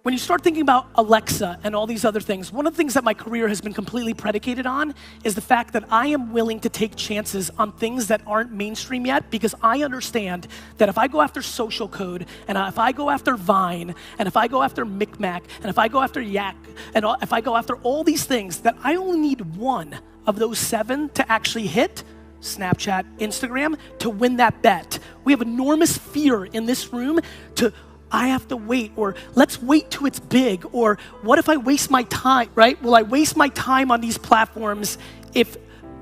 When you start thinking about Alexa and all these other things, one of the things that my career has been completely predicated on is the fact that I am willing to take chances on things that aren't mainstream yet, because I understand that if I go after social code, and if I go after Vine, and if I go after Micmac, and if I go after Yak, and if I go after all these things, that I only need one of those 7 to actually hit Snapchat, Instagram, to win that bet. We have enormous fear in this room I have to wait, or let's wait till it's big, or what if I waste my time, right? Will I waste my time on these platforms if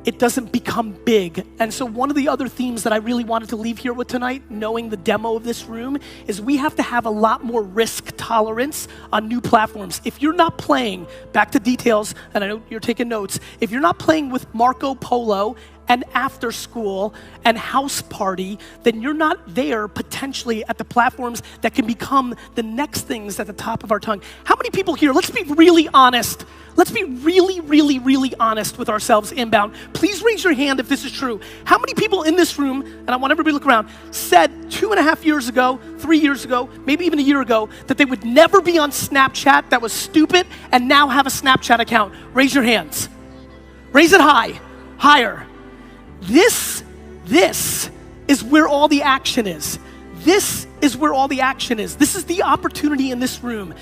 it doesn't become big? And so one of the other themes that I really wanted to leave here with tonight, knowing the demo of this room, is we have to have a lot more risk tolerance on new platforms. If you're not playing, back to details, and I know you're taking notes, if you're not playing with Marco Polo and After School and House Party, then you're not there potentially at the platforms that can become the next things at the top of our tongue. How many people here, let's be really honest. Let's be really, really, really honest with ourselves inbound. Please raise your hand if this is true. How many people in this room, and I want everybody to look around, said 2.5 years ago, 3 years ago, maybe even a year ago, that they would never be on Snapchat, that was stupid, and now have a Snapchat account? Raise your hands. Raise it high, higher. This is where all the action is. This is where all the action is. This is the opportunity in this room.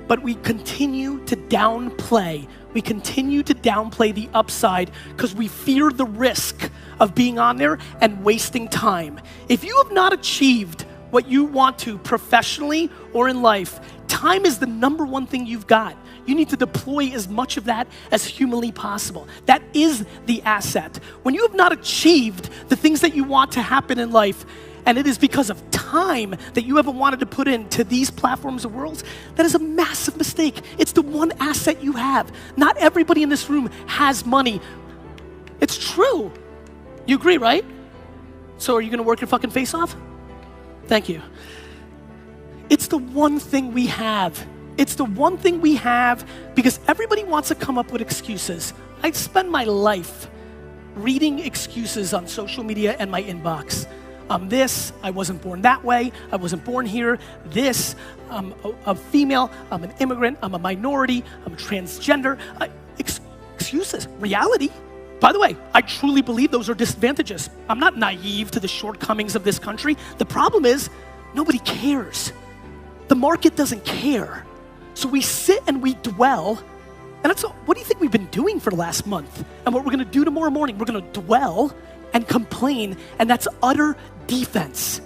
But we continue to downplay. We continue to downplay the upside because we fear the risk of being on there and wasting time. If you have not achieved what you want to professionally or in life, time is the number one thing you've got. You need to deploy as much of that as humanly possible. That is the asset. When you have not achieved the things that you want to happen in life, and it is because of time that you haven't wanted to put into these platforms or worlds, that is a massive mistake. It's the one asset you have. Not everybody in this room has money. It's true. You agree, right? So are you gonna work your fucking face off? Thank you. It's the one thing we have. It's the one thing we have because everybody wants to come up with excuses. I spend my life reading excuses on social media and my inbox. I'm this, I wasn't born that way, I wasn't born here, this, I'm a female, I'm an immigrant, I'm a minority, I'm transgender. Excuses. Reality, by the way, I truly believe those are disadvantages. I'm not naive to the shortcomings of this country. The problem is, nobody cares. The market doesn't care. So we sit and we dwell, and that's what do you think we've been doing for the last month? And what we're gonna do tomorrow morning, we're gonna dwell and complain, and that's utter defense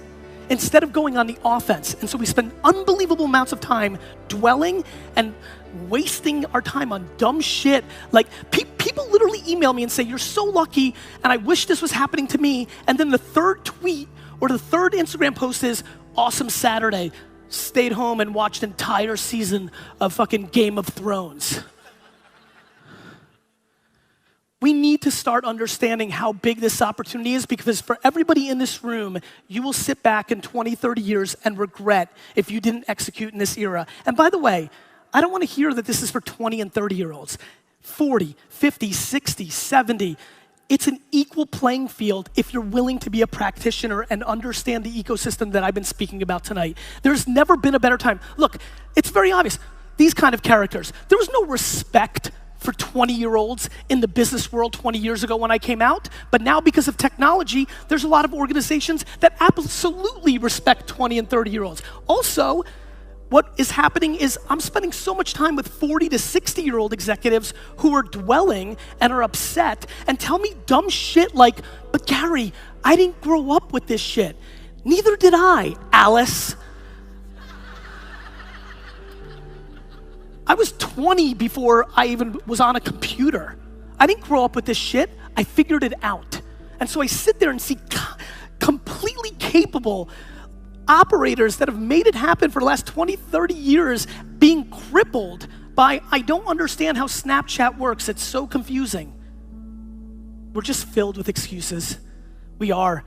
instead of going on the offense. And so we spend unbelievable amounts of time dwelling and wasting our time on dumb shit. Like people literally email me and say, you're so lucky, and I wish this was happening to me. And then the third tweet or the third Instagram post is, awesome Saturday. Stayed home and watched an entire season of fucking Game of Thrones. We need to start understanding how big this opportunity is, because for everybody in this room, you will sit back in 20, 30 years and regret if you didn't execute in this era. And by the way, I don't want to hear that this is for 20 and 30-year-olds. 40, 50, 60, 70. It's an equal playing field if you're willing to be a practitioner and understand the ecosystem that I've been speaking about tonight. There's never been a better time. Look, it's very obvious. These kind of characters, there was no respect for 20-year-olds in the business world 20 years ago when I came out, but now because of technology, there's a lot of organizations that absolutely respect 20 and 30-year-olds. Also, what is happening is I'm spending so much time with 40 to 60-year-old executives who are dwelling and are upset and tell me dumb shit like, but Gary, I didn't grow up with this shit. Neither did I, Alice. I was 20 before I even was on a computer. I didn't grow up with this shit. I figured it out. And so I sit there and see completely capable operators that have made it happen for the last 20, 30 years being crippled by, I don't understand how Snapchat works. It's so confusing. We're just filled with excuses. We are.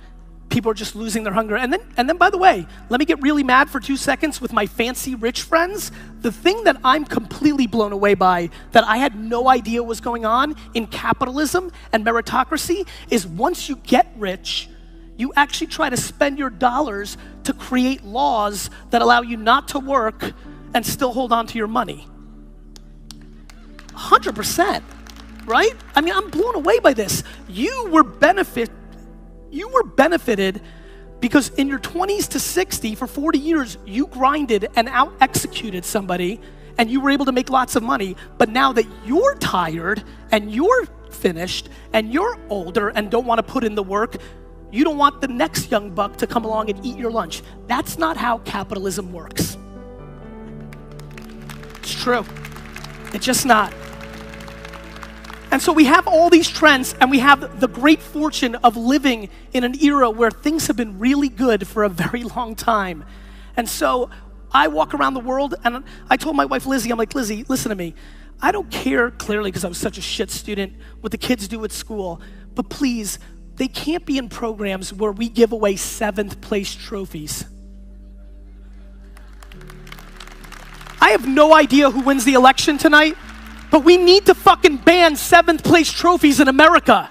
People are just losing their hunger. And then, by the way, let me get really mad for 2 seconds with my fancy rich friends. The thing that I'm completely blown away by, that I had no idea was going on in capitalism and meritocracy, is once you get rich, you actually try to spend your dollars to create laws that allow you not to work and still hold on to your money? 100%, right? I mean, I'm blown away by this. You were benefited because in your 20s to 60, for 40 years, you grinded and out-executed somebody, and you were able to make lots of money. But now that you're tired, and you're finished, and you're older, and don't want to put in the work, you don't want the next young buck to come along and eat your lunch. That's not how capitalism works. It's true. It's just not. And so we have all these trends, and we have the great fortune of living in an era where things have been really good for a very long time. And so I walk around the world, and I told my wife, Lizzie, I'm like, Lizzie, listen to me. I don't care, clearly, because I was such a shit student, what the kids do at school, but please, they can't be in programs where we give away 7th place trophies. I have no idea who wins the election tonight, but we need to fucking ban 7th place trophies in America.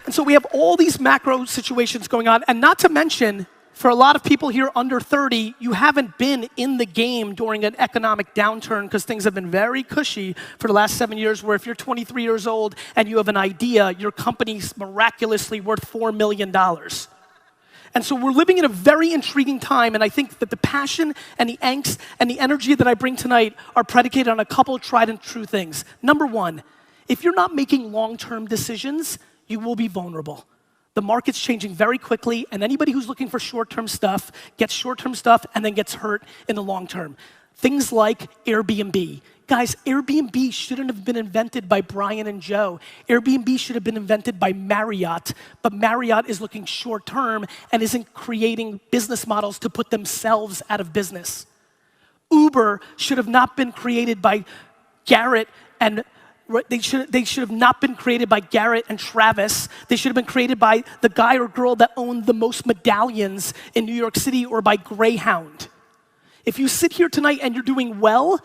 And so we have all these macro situations going on, and not to mention, for a lot of people here under 30, you haven't been in the game during an economic downturn because things have been very cushy for the last 7 years, where if you're 23 years old and you have an idea, your company's miraculously worth $4 million. And so we're living in a very intriguing time, and I think that the passion and the angst and the energy that I bring tonight are predicated on a couple tried and true things. Number one, if you're not making long-term decisions, you will be vulnerable. The market's changing very quickly, and anybody who's looking for short-term stuff gets short-term stuff and then gets hurt in the long term. Things like Airbnb. Guys, Airbnb shouldn't have been invented by Brian and Joe. Airbnb should have been invented by Marriott, but Marriott is looking short-term and isn't creating business models to put themselves out of business. Uber should have not been created by Garrett and they should have not been created by Garrett and Travis. They should have been created by the guy or girl that owned the most medallions in New York City, or by Greyhound. If you sit here tonight and you're doing well,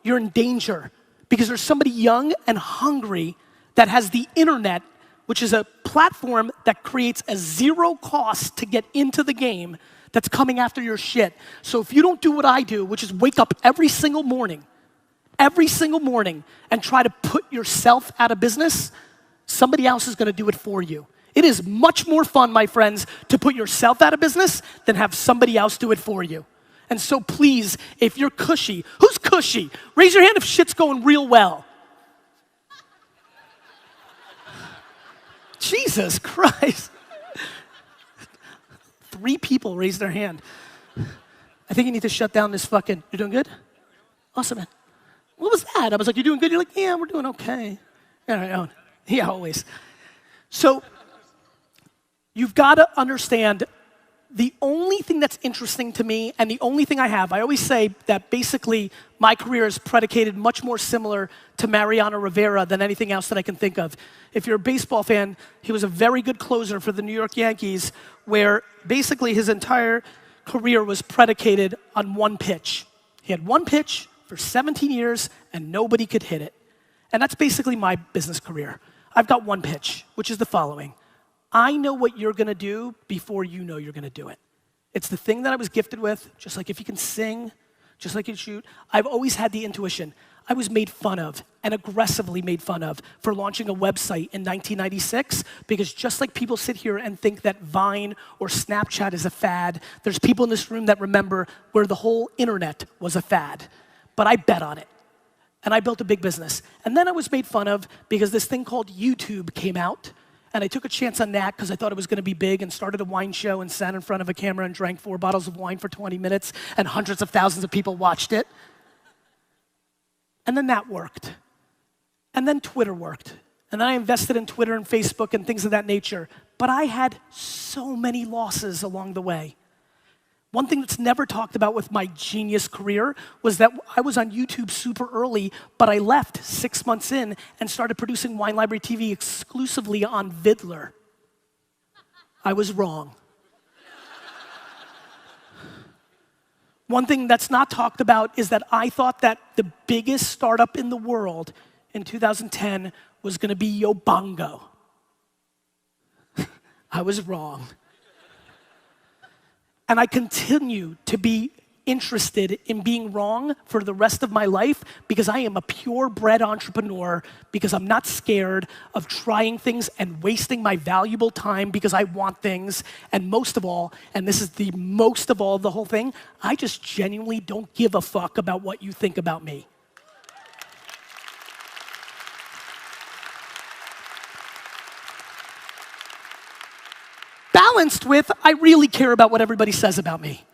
you're in danger, because there's somebody young and hungry that has the internet, which is a platform that creates a zero cost to get into the game, that's coming after your shit. So if you don't do what I do, which is wake up every single morning, and try to put yourself out of business, somebody else is gonna do it for you. It is much more fun, my friends, to put yourself out of business than have somebody else do it for you. And so please, if you're cushy, who's cushy? Raise your hand if shit's going real well. Jesus Christ. 3 people raised their hand. I think you need to shut down this fucking, you're doing good? Awesome, man. What was that? I was like, you're doing good? You're like, yeah, we're doing okay. All right, yeah, always. So you've got to understand, the only thing that's interesting to me, and the only thing I always say that basically my career is predicated much more similar to Mariano Rivera than anything else that I can think of. If you're a baseball fan, he was a very good closer for the New York Yankees, where basically his entire career was predicated on one pitch. He had one pitch for 17 years, and nobody could hit it. And that's basically my business career. I've got one pitch, which is the following. I know what you're gonna do before you know you're gonna do it. It's the thing that I was gifted with, just like if you can sing, just like you can shoot. I've always had the intuition. I was made fun of, and aggressively made fun of, for launching a website in 1996, because just like people sit here and think that Vine or Snapchat is a fad, there's people in this room that remember where the whole internet was a fad. But I bet on it, and I built a big business. And then I was made fun of because this thing called YouTube came out, and I took a chance on that because I thought it was gonna be big, and started a wine show and sat in front of a camera and drank 4 bottles of wine for 20 minutes, and hundreds of thousands of people watched it. And then that worked. And then Twitter worked. And then I invested in Twitter and Facebook and things of that nature. But I had so many losses along the way. One thing that's never talked about with my genius career was that I was on YouTube super early, but I left 6 months in and started producing Wine Library TV exclusively on Vidler. I was wrong. One thing that's not talked about is that I thought that the biggest startup in the world in 2010 was gonna be Yobongo. I was wrong. And I continue to be interested in being wrong for the rest of my life because I am a purebred entrepreneur, because I'm not scared of trying things and wasting my valuable time because I want things. And most of all, and this is the most of all of the whole thing, I just genuinely don't give a fuck about what you think about me. Balanced with, I really care about what everybody says about me.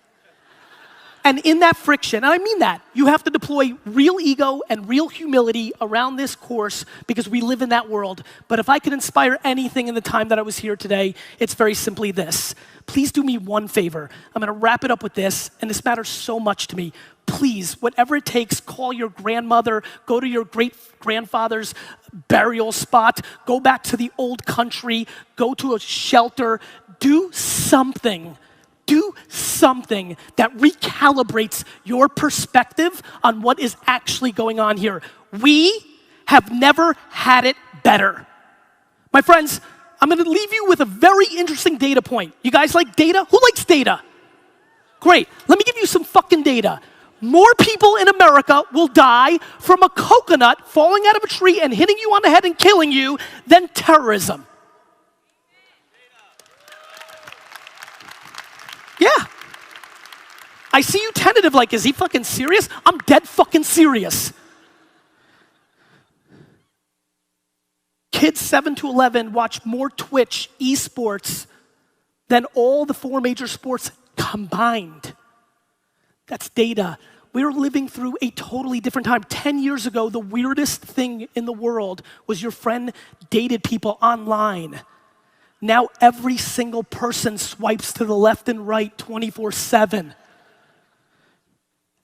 And in that friction, and I mean that, you have to deploy real ego and real humility around this course because we live in that world. But if I could inspire anything in the time that I was here today, it's very simply this. Please do me one favor. I'm gonna wrap it up with this, and this matters so much to me. Please, whatever it takes, call your grandmother, go to your great-grandfather's burial spot, go back to the old country, go to a shelter, do something. Do something that recalibrates your perspective on what is actually going on here. We have never had it better. My friends, I'm gonna leave you with a very interesting data point. You guys like data? Who likes data? Great, let me give you some fucking data. More people in America will die from a coconut falling out of a tree and hitting you on the head and killing you than terrorism. Yeah. I see you tentative like, is he fucking serious? I'm dead fucking serious. Kids 7 to 11 watch more Twitch esports than all the 4 major sports combined. That's data. We're living through a totally different time. 10 years ago, the weirdest thing in the world was your friend dated people online. Now every single person swipes to the left and right 24/7.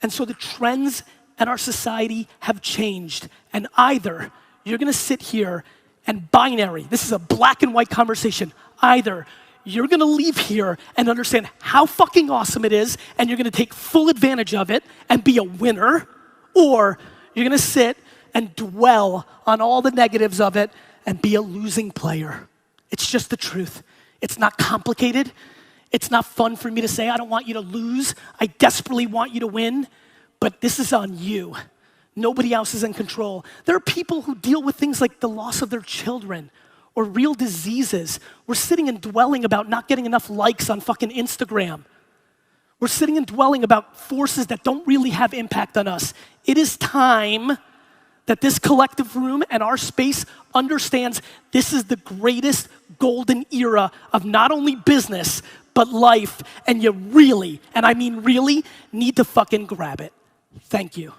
And so the trends in our society have changed. And either you're gonna sit here and binary, this is a black and white conversation, either you're gonna leave here and understand how fucking awesome it is and you're gonna take full advantage of it and be a winner, or you're gonna sit and dwell on all the negatives of it and be a losing player. It's just the truth. It's not complicated. It's not fun for me to say, I don't want you to lose. I desperately want you to win, but this is on you. Nobody else is in control. There are people who deal with things like the loss of their children or real diseases. We're sitting and dwelling about not getting enough likes on fucking Instagram. We're sitting and dwelling about forces that don't really have impact on us. It is time that this collective room and our space understands this is the greatest golden era of not only business, but life, and you really, and I mean really, need to fucking grab it. Thank you.